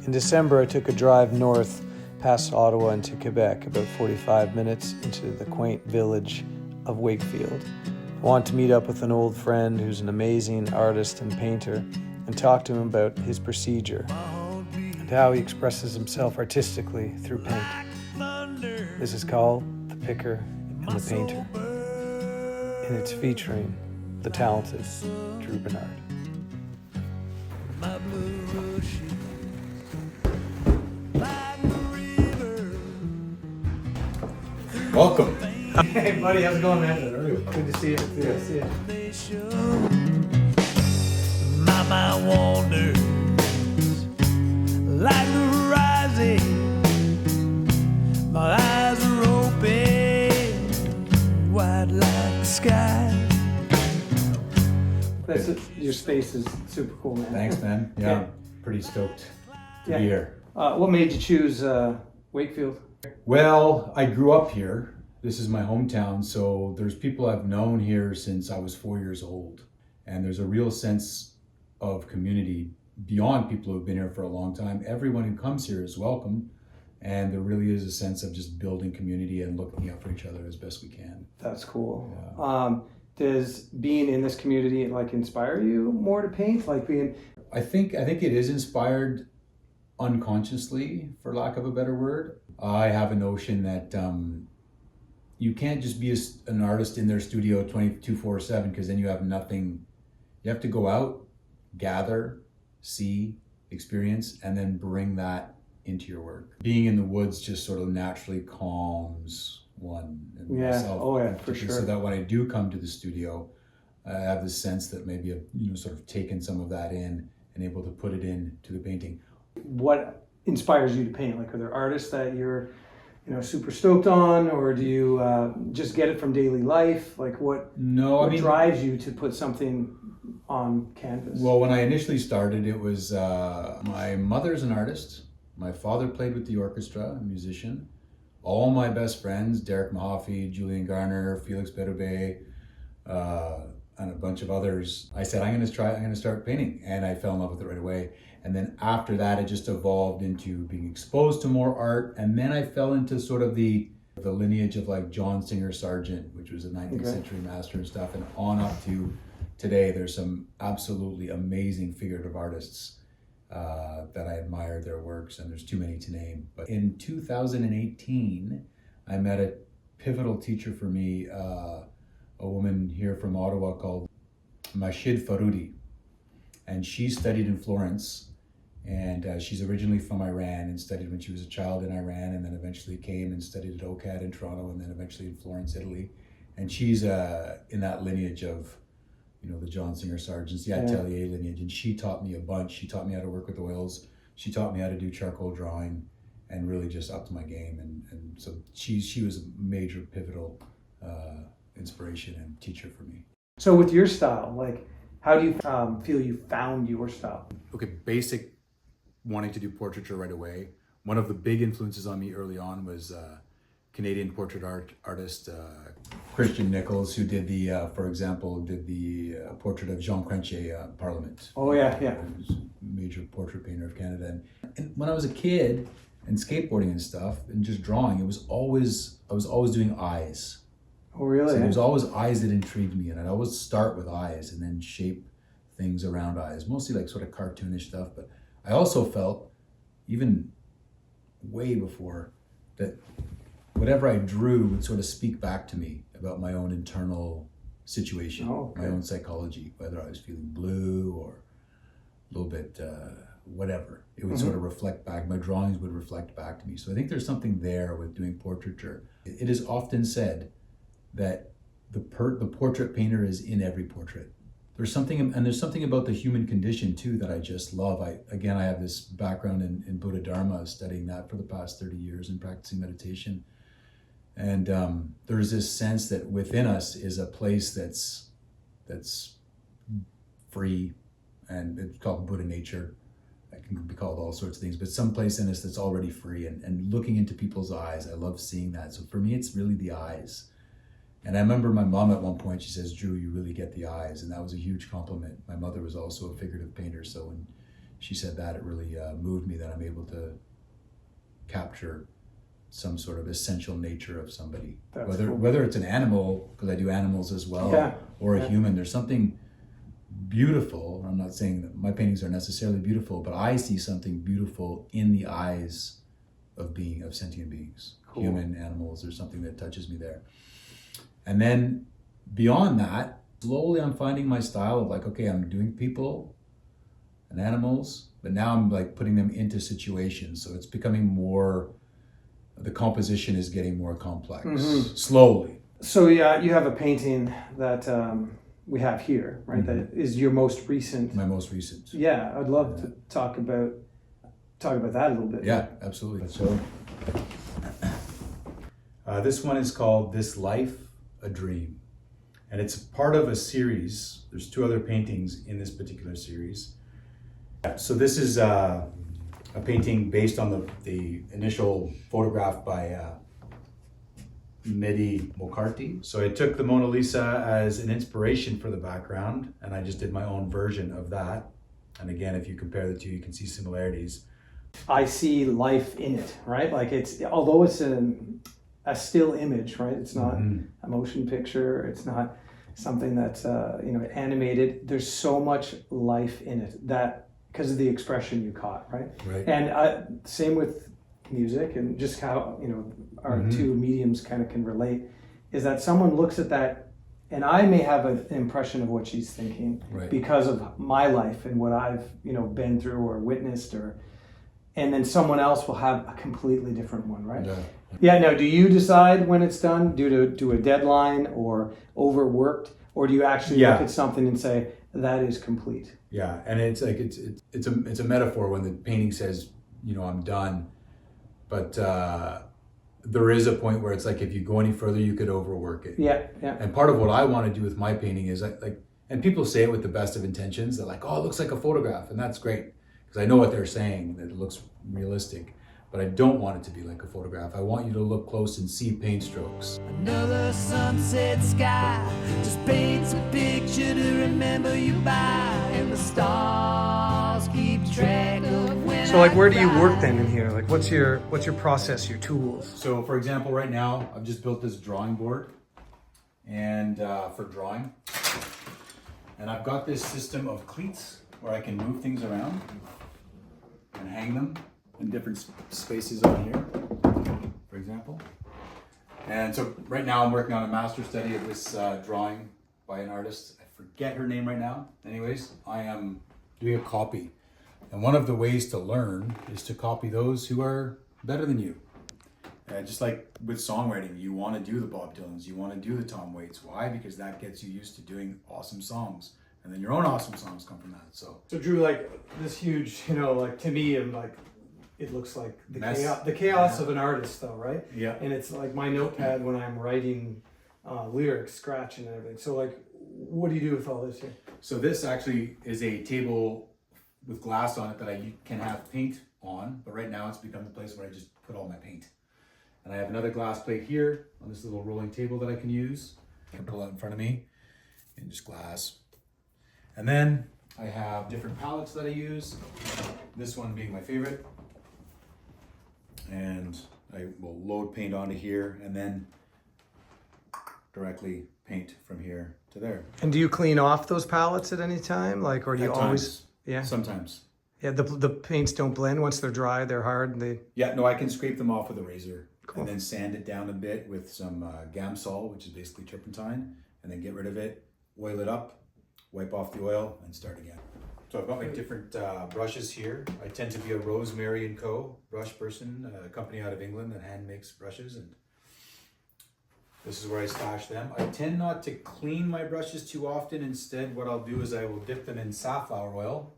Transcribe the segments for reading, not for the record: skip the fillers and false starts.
In December, I took a drive north past Ottawa into Quebec, about 45 minutes into the quaint village of Wakefield. I wanted to meet up with an old friend who's an amazing artist and painter and talk to him about his procedure and how he expresses himself artistically through paint. This is called The Picker and the Painter, and it's featuring the talented Drew Bernard. Welcome. Hey buddy, how's it going, man? Good to see you. Good to see you. My mind wanders like the rising. My eyes are open, wide like the sky. That's it. Your space is super cool, man. Thanks, man. Yeah, pretty stoked to be here. What made you choose Wakefield? Well, I grew up here. This is my hometown, so there's people I've known here since I was 4 years old. And there's a real sense of community beyond people who've been here for a long time. Everyone who comes here is welcome. And there really is a sense of just building community and looking out for each other as best we can. That's cool. Yeah. Does being in this community inspire you more to paint? I think it is inspired unconsciously, for lack of a better word. I have a notion that you can't just be an artist in their studio 24/7, because then you have nothing. You have to go out, gather, see, experience, and then bring that into your work. Being in the woods just sort of naturally calms one and myself. Oh yeah, for sure. So that when I do come to the studio, I have the sense that maybe I've sort of taken some of that in and able to put it into the painting. What inspires you to paint? Are there artists that you're super stoked on, or do you just get it from daily life? What drives you to put something on canvas? Well, when I initially started, it was my mother's an artist. My father played with the orchestra, a musician. All my best friends, Derek Mahaffey, Julian Garner, Felix Berube, and a bunch of others, I said, I'm going to start painting. And I fell in love with it right away. And then after that, it just evolved into being exposed to more art. And then I fell into sort of the lineage of John Singer Sargent, which was a 19th century master and stuff. And on up to today, there's some absolutely amazing figurative artists that I admire their works, and there's too many to name. But in 2018, I met a pivotal teacher for me, a woman here from Ottawa called Mashid Faroudi. And she studied in Florence, and she's originally from Iran and studied when she was a child in Iran, and then eventually came and studied at OCAD in Toronto, and then eventually in Florence, Italy. And she's in that lineage of the John Singer Sargents, the Atelier lineage, and she taught me a bunch. She taught me how to work with oils. She taught me how to do charcoal drawing, and really just upped my game. And so she was a major pivotal inspiration and teacher for me. So with your style, how do you feel you found your style? Okay, basic wanting to do portraiture right away. One of the big influences on me early on was Canadian portrait artist Christian Nichols, who did the portrait of Jean Crenchier, Parliament. Oh yeah. He was a major portrait painter of Canada. And when I was a kid and skateboarding and stuff and just drawing, I was always doing eyes. Oh really? So there was always eyes that intrigued me, and I'd always start with eyes and then shape things around eyes, mostly sort of cartoonish stuff. But I also felt, even way before, that whatever I drew would sort of speak back to me about my own internal situation, my own psychology, whether I was feeling blue or a little bit whatever. It would sort of reflect back. My drawings would reflect back to me. So I think there's something there with doing portraiture. It is often said that the portrait painter is in every portrait. There's something about the human condition too that I just love. I have this background in Buddha Dharma, studying that for the past 30 years and practicing meditation. And there's this sense that within us is a place that's free, and it's called Buddha nature. It can be called all sorts of things, but some place in us that's already free, and looking into people's eyes. I love seeing that. So for me, it's really the eyes. And I remember my mom at one point, she says, "Drew, you really get the eyes." And that was a huge compliment. My mother was also a figurative painter. So when she said that it really moved me that I'm able to capture some sort of essential nature of somebody. That's cool. Whether it's an animal, because I do animals as well, Yeah. or a human, there's something beautiful. I'm not saying that my paintings are necessarily beautiful, but I see something beautiful in the eyes of sentient beings. Cool. Human, animals, there's something that touches me there. And then beyond that, slowly I'm finding my style of like, okay, I'm doing people and animals, but now I'm like putting them into situations. So it's becoming more, the composition is getting more complex, slowly. So yeah, you have a painting that we have here, right? Mm-hmm. That is your most recent. My most recent. Yeah, I'd love to talk about that a little bit. Yeah, absolutely. So this one is called This Life, a Dream. And it's part of a series. There's 2 other paintings in this particular series. So this is a painting based on the initial photograph by Mehdi Mokarty. So I took the Mona Lisa as an inspiration for the background, and I just did my own version of that. And again, if you compare the 2, you can see similarities. I see life in it, right? Like although it's a still image, right? It's not a motion picture. It's not something that's animated. There's so much life in it that because of the expression you caught, right? Right. And same with music, and just how our 2 mediums kind of can relate. Is that someone looks at that, and I may have an impression of what she's thinking because of my life and what I've been through or witnessed, and then someone else will have a completely different one, right? Yeah. Now, do you decide when it's done due to a deadline or overworked, or do you actually look at something and say that is complete? Yeah, and it's like it's a metaphor when the painting says I'm done, but there is a point where it's like if you go any further, you could overwork it. Yeah. And part of what I want to do with my painting is like, and people say it with the best of intentions. They're like, oh, it looks like a photograph, and that's great because I know what they're saying, that it looks realistic. But I don't want it to be like a photograph. I want you to look close and see paint strokes. Another sunset sky just paints a picture to remember you by, and the stars keep track of when. So, like, where do you work then in here? Like, what's your process, your tools? So, for example, right now I've just built this drawing board, and for drawing, and I've got this system of cleats where I can move things around and hang them in different spaces on here, for example. And so right now I'm working on a master study of this drawing by an artist. I forget her name right now. Anyways, I am doing a copy. And one of the ways to learn is to copy those who are better than you. Just like with songwriting, you want to do the Bob Dylans, you want to do the Tom Waits. Why? Because that gets you used to doing awesome songs. And then your own awesome songs come from that. So Drew, like this huge, like to me, and like it looks like the chaos of an artist, though, right? Yeah. And it's like my notepad when I'm writing lyrics, scratching and everything. So like, what do you do with all this here? So this actually is a table with glass on it that I can have paint on, but right now it's become the place where I just put all my paint. And I have another glass plate here on this little rolling table that I can use. I can pull out in front of me and just glass. And then I have different palettes that I use. This one being my favorite. And I will load paint onto here and then directly paint from here to there. And do you clean off those palettes at any time? Like, or do you always? Yeah. Sometimes. Yeah, the paints don't blend once they're dry. They're hard. And Yeah, no, I can scrape them off with a razor. Cool. And then sand it down a bit with some Gamsol, which is basically turpentine, and then get rid of it, oil it up, wipe off the oil, and start again. So I've got my different brushes here. I tend to be a Rosemary & Co. brush person, a company out of England that hand makes brushes, and this is where I stash them. I tend not to clean my brushes too often. Instead, what I'll do is I will dip them in safflower oil,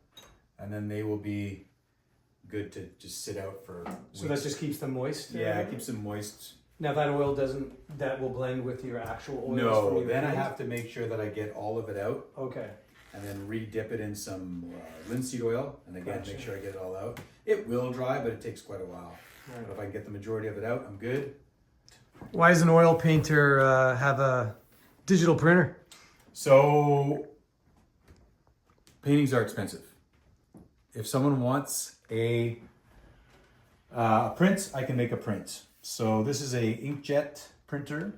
and then they will be good to just sit out for weeks. So that just keeps them moist? Yeah, it keeps them moist. Now that oil that will blend with your actual oils? No, then I have to make sure that I get all of it out. Okay. And then re-dip it in some linseed oil, and again, Gotcha. make sure I get it all out. It will dry, but it takes quite a while. Right. But if I can get the majority of it out, I'm good. Why does an oil painter have a digital printer? So, paintings are expensive. if someone wants a print, I can make a print. So this is a inkjet printer.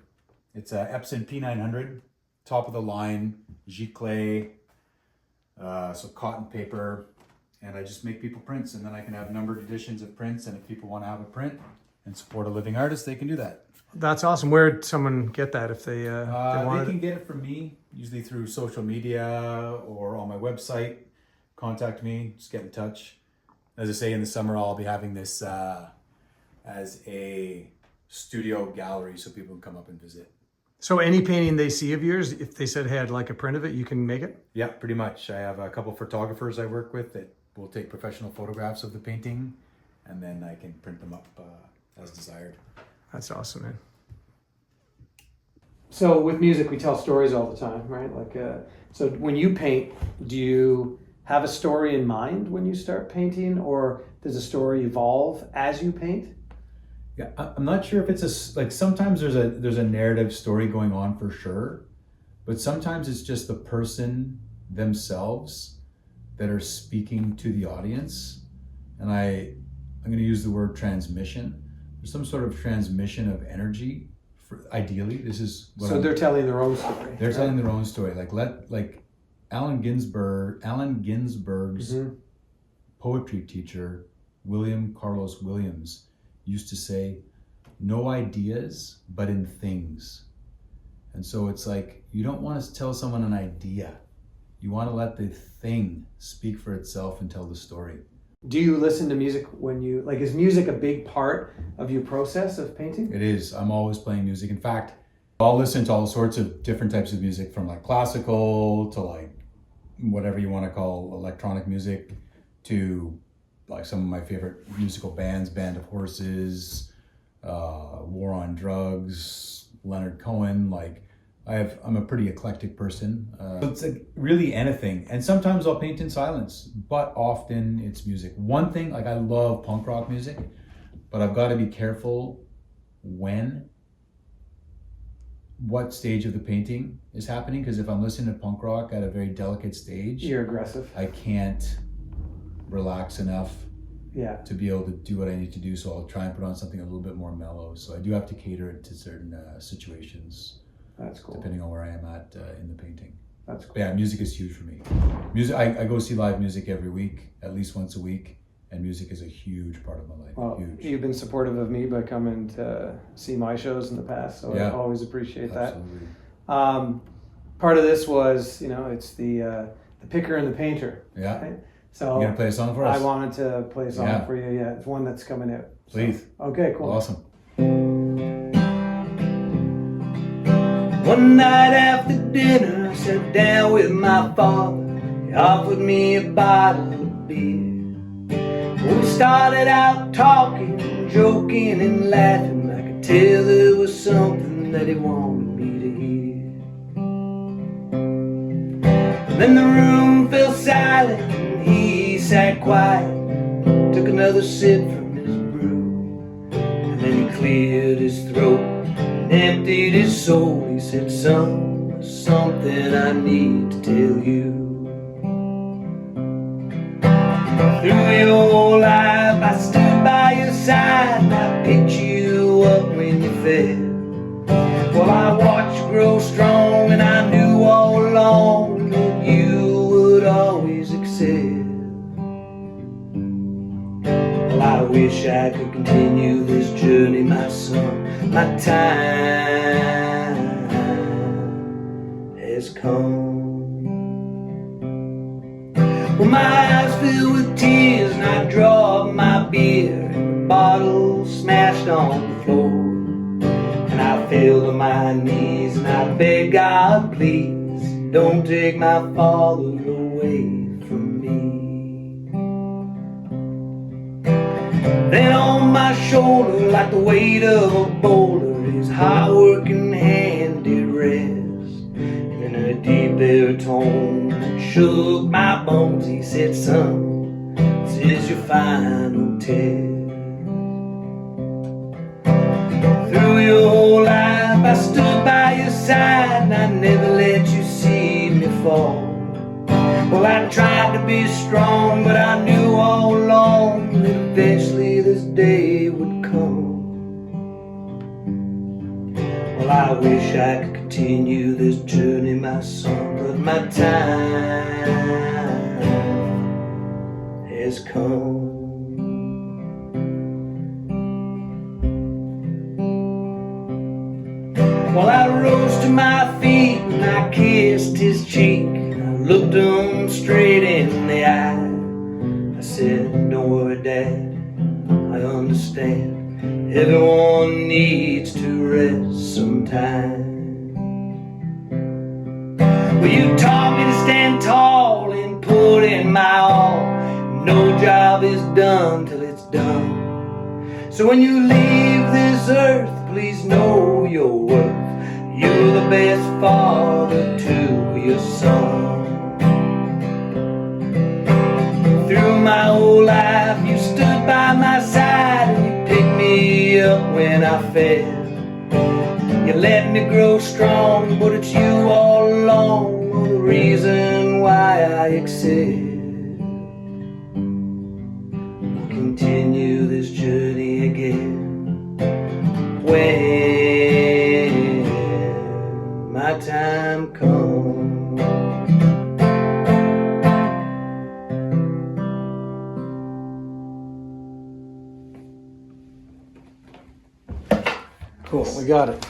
It's a Epson P900, top of the line, giclée, so cotton paper, and I just make people prints, and then I can have numbered editions of prints, and if people want to have a print and support a living artist, they can do that. That's awesome. Where'd someone get that if they They wanted can it? get it from me, usually through social media or on my website. Contact me, just get in touch. As I say, in the summer, I'll be having this as a studio gallery so people can come up and visit. So any painting they see of yours, if they said, hey, I'd like a print of it, you can make it? Yeah, pretty much. I have a couple photographers I work with that will take professional photographs of the painting, and then I can print them up as desired. That's awesome, man. So with music, we tell stories all the time, right? Like, so when you paint, do you have a story in mind when you start painting, or does a story evolve as you paint? Yeah, I'm not sure if it's like sometimes there's a narrative story going on for sure, but sometimes it's just the person themselves that are speaking to the audience, and I'm going to use the word transmission. There's some sort of transmission of energy. Ideally, this is what So they're telling their own story. They're telling their own story. Like Allen Ginsberg's poetry teacher, William Carlos Williams, used to say, no ideas, but in things. And so it's like, you don't want to tell someone an idea. You want to let the thing speak for itself and tell the story. Do you listen to music when you, like, is music a big part of your process of painting? It is. I'm always playing music. In fact, I'll listen to all sorts of different types of music, from like classical to like whatever you want to call electronic music, to like some of my favorite musical bands, Band of Horses, War on Drugs, Leonard Cohen. Like I'm a pretty eclectic person. It's like really anything. And sometimes I'll paint in silence, but often it's music. One thing, like I love punk rock music, but I've got to be careful what stage of the painting is happening, because if I'm listening to punk rock at a very delicate stage, You're aggressive. I can't relax enough Yeah. to be able to do what I need to do. So I'll try and put on something a little bit more mellow. So I do have to cater it to certain situations. That's cool. Depending on where I am at in the painting. That's cool. But yeah, music is huge for me. Music, I go see live music every week, at least once a week, and music is a huge part of my life. Well, huge. you've been supportive of me by coming to see my shows in the past, so I always appreciate that. Absolutely. Part of this was, it's the picker and the painter. Yeah. Right? So You gonna play a song for us? I wanted to play a song Yeah. for you. Yeah, it's one that's coming out. So- Please. Okay, cool. Awesome. One night after dinner, I sat down with my father. He offered me a bottle of beer. We started out talking, joking and laughing. I could tell there was something that he wanted me to hear. Then the room fell silent and he sat quiet. Took another sip from his brew, and then he cleared his throat, emptied his soul. He said, son, something I need to tell you. Through your life I stood by your side, and I picked you up when you fell. Well, I watched you grow strong, and I knew all along that you would always excel. Well, I wish I could continue this journey, my son. My time has come. Well, my eyes filled with tears, and I dropped my beer, and the bottle smashed on the floor. And I fell to my knees, and I begged God, please, don't take my father away from me. Then on my shoulder, like the weight of a boulder, his hard-working hand did rest. And in a deep baritone that shook my bones, he said, son, this is your final test. Through your life I stood by your side, and I never let you see me fall. Well, I tried to be strong, but I knew I could continue this journey, my son, but my time has come. Well, I rose to my feet and I kissed his cheek. I looked him straight in the eye. I said, don't worry, Dad, I understand. Everyone needs to rest sometime. Well, you taught me to stand tall and put in my all. No job is done till it's done. So when you leave this earth, please know your worth. You're the best father to your son. Through my whole life, you stood by my side and you picked me up when I fell. You let me grow strong, but it's you all along, the reason why I excel. We'll continue this journey again when my time comes. Cool, we got it.